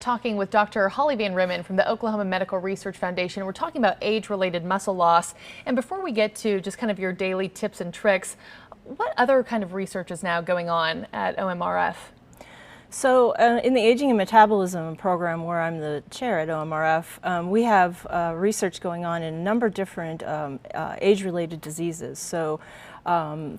talking with Dr. Holly Van Rimmen from the Oklahoma Medical Research Foundation. We're talking about age-related muscle loss. And before we get to just kind of your daily tips and tricks, what other kind of research is now going on at OMRF? So in the Aging and Metabolism program, where I'm the chair at OMRF, we have research going on in a number of different age-related diseases. So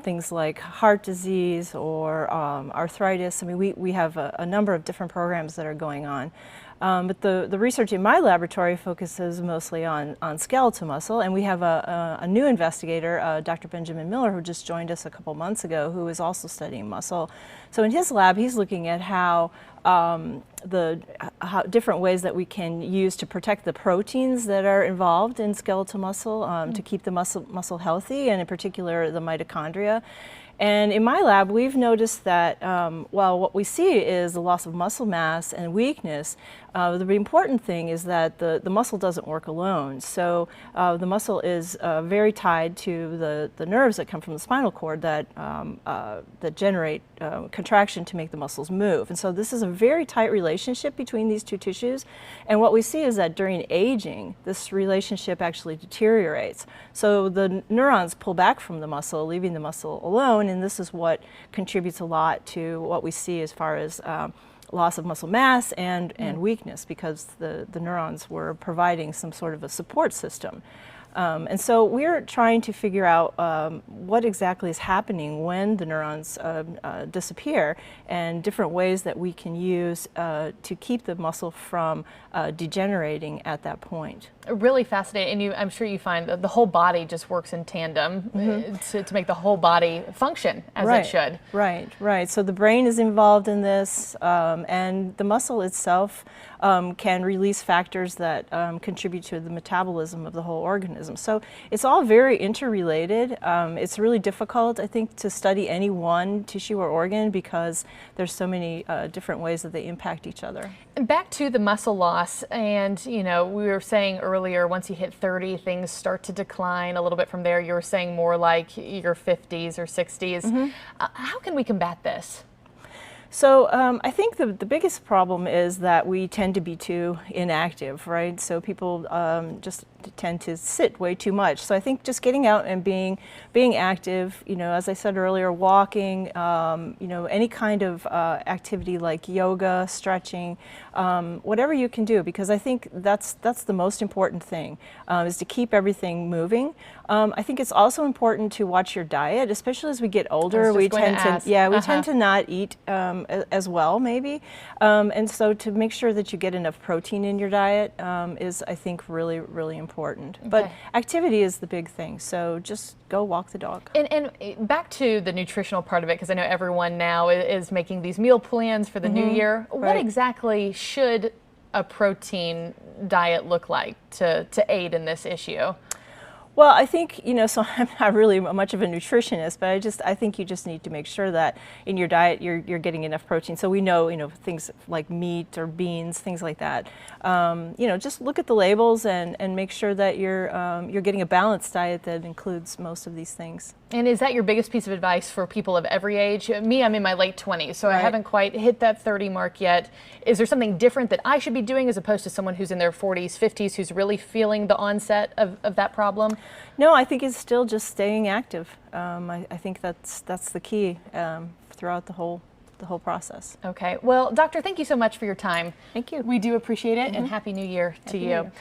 things like heart disease or arthritis. I mean, we have a number of different programs that are going on. But the research in my laboratory focuses mostly on skeletal muscle, and we have a new investigator, Dr. Benjamin Miller, who just joined us a couple months ago, who is also studying muscle. So in his lab, he's looking at how different ways that we can use to protect the proteins that are involved in skeletal muscle to keep the muscle healthy, and in particular the mitochondria. And in my lab, we've noticed that while what we see is the loss of muscle mass and weakness, the important thing is that the muscle doesn't work alone. So the muscle is very tied to the nerves that come from the spinal cord that generate contraction to make the muscles move. And so this is a very tight relationship between these two tissues. And what we see is that during aging, this relationship actually deteriorates. So the neurons pull back from the muscle, leaving the muscle alone. And this is what contributes a lot to what we see as far as loss of muscle mass and weakness, because the neurons were providing some sort of a support system. And so we're trying to figure out what exactly is happening when the neurons disappear, and different ways that we can use to keep the muscle from degenerating at that point. Really fascinating, and I'm sure you find that the whole body just works in tandem to make the whole body function as it should. Right. So the brain is involved in this, and the muscle itself can release factors that contribute to the metabolism of the whole organism. So it's all very interrelated. It's really difficult, I think, to study any one tissue or organ because there's so many different ways that they impact each other. And back to the muscle loss, and we were saying earlier, once you hit 30, things start to decline a little bit from there. You were saying more like your 50s or 60s. How can we combat this? So I think the biggest problem is that we tend to be too inactive, right? So people just tend to sit way too much. So I think just getting out and being active, as I said earlier, walking, any kind of activity like yoga, stretching, whatever you can do, because I think that's the most important thing, is to keep everything moving. I think it's also important to watch your diet, especially as we get older. We tend to not eat as well, maybe, and so to make sure that you get enough protein in your diet is, I think, really, really important. Okay. But activity is the big thing, so just go walk the dog. And back to the nutritional part of it, because I know everyone now is making these meal plans for the new year. What exactly should a protein diet look like to aid in this issue? Well, I think, so I'm not really much of a nutritionist, but I think you just need to make sure that in your diet you're getting enough protein. So we know, things like meat or beans, things like that. Just look at the labels and make sure that you're getting a balanced diet that includes most of these things. And is that your biggest piece of advice for people of every age? Me, I'm in my late 20s, so I haven't quite hit that 30 mark yet. Is there something different that I should be doing as opposed to someone who's in their 40s, 50s, who's really feeling the onset of that problem? No, I think it's still just staying active. I think that's the key throughout the whole process. Okay. Well, Doctor, thank you so much for your time. Thank you. We do appreciate it, and Happy New Year to you.